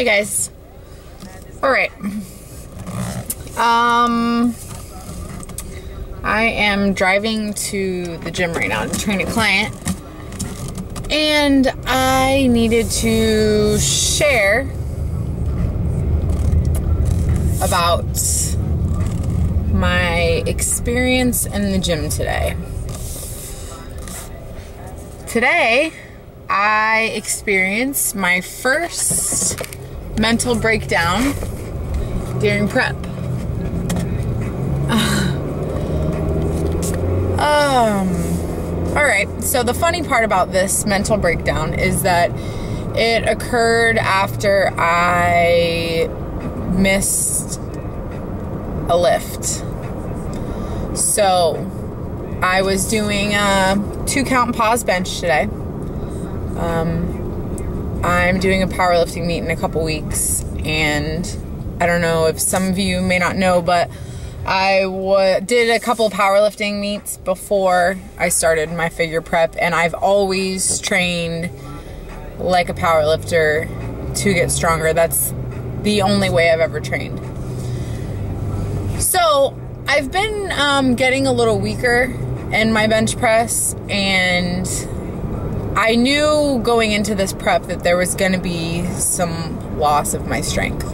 Hey guys. Alright. I am driving to the gym right now to train a client. And I needed to share about my experience in the gym today. Today, I experienced my first mental breakdown during prep. Alright, so the funny part about this mental breakdown is that it occurred after I missed a lift. So, I was doing a 2-count pause bench today. I'm doing a powerlifting meet in a couple weeks, and I don't know if some of you may not know, but I did a couple powerlifting meets before I started my figure prep, and I've always trained like a powerlifter to get stronger. That's the only way I've ever trained. So I've been getting a little weaker in my bench press, and I knew going into this prep that there was going to be some loss of my strength.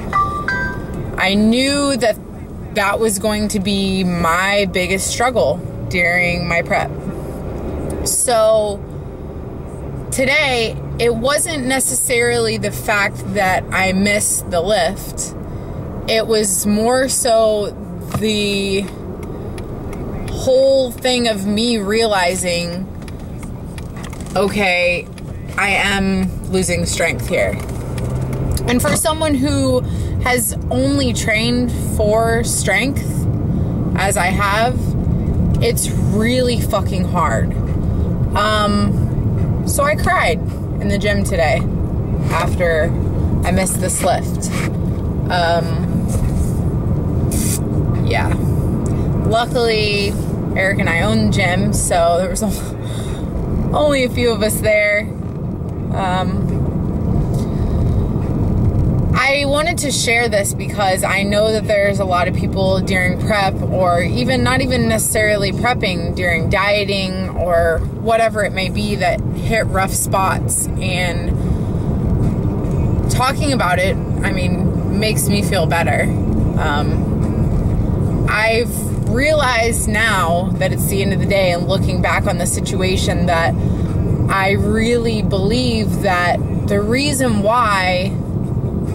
I knew that that was going to be my biggest struggle during my prep. So today, it wasn't necessarily the fact that I missed the lift. It was more so the whole thing of me realizing, okay, I am losing strength here. And for someone who has only trained for strength, as I have, it's really fucking hard. So I cried in the gym today after I missed this lift. Yeah. Luckily, Eric and I own the gym, so there was only a few of us there. I wanted to share this because I know that there's a lot of people during prep, or even not even necessarily prepping, during dieting or whatever it may be, that hit rough spots, and talking about it, I mean, makes me feel better. I've realized now that it's the end of the day, and looking back on the situation, that I really believe that the reason why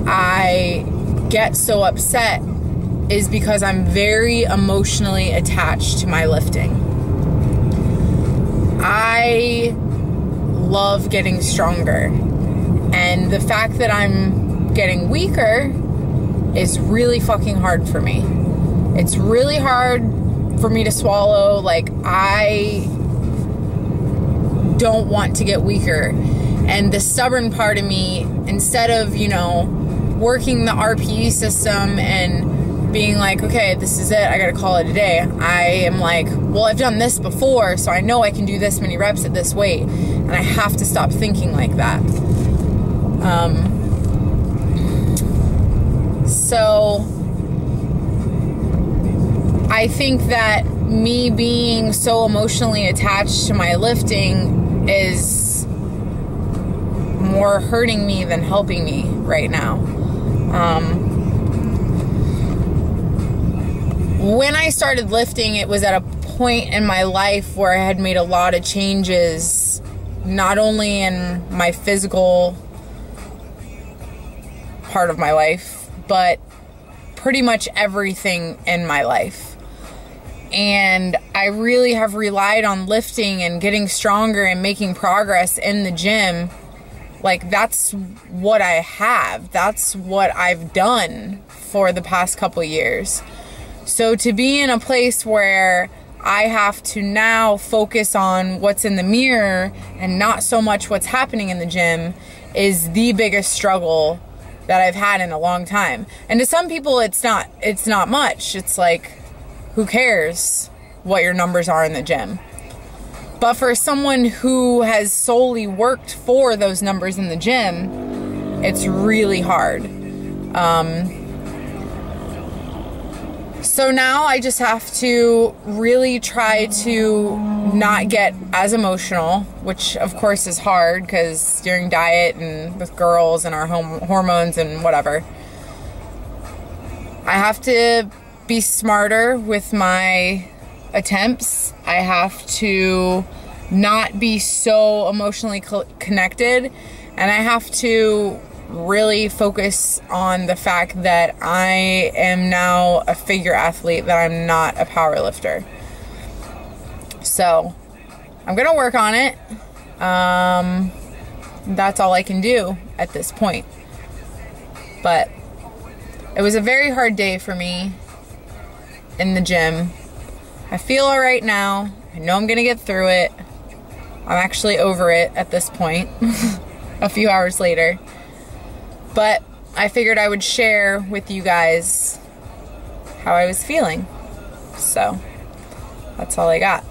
I get so upset is because I'm very emotionally attached to my lifting. I love getting stronger, and the fact that I'm getting weaker is really fucking hard for me. It's really hard for me to swallow. Like, I don't want to get weaker. And the stubborn part of me, instead of, working the RPE system and being like, okay, this is it, I gotta call it a day, I am like, well, I've done this before, so I know I can do this many reps at this weight, and I have to stop thinking like that. So I think that me being so emotionally attached to my lifting is more hurting me than helping me right now. When I started lifting, it was at a point in my life where I had made a lot of changes, not only in my physical part of my life, but pretty much everything in my life. And I really have relied on lifting and getting stronger and making progress in the gym. Like, that's what I have. That's what I've done for the past couple years. So to be in a place where I have to now focus on what's in the mirror and not so much what's happening in the gym is the biggest struggle that I've had in a long time. And to some people, it's not much. It's like, who cares what your numbers are in the gym? But for someone who has solely worked for those numbers in the gym, it's really hard. So now I just have to really try to not get as emotional, which of course is hard because during diet and with girls and our hormones and whatever. I have to be smarter with my attempts. I have to not be so emotionally connected, and I have to really focus on the fact that I am now a figure athlete, that I'm not a power lifter. So I'm gonna work on it. That's all I can do at this point. But it was a very hard day for me in the gym. I feel all right now. I know I'm gonna get through it. I'm actually over it at this point, a few hours later. But I figured I would share with you guys how I was feeling. So that's all I got.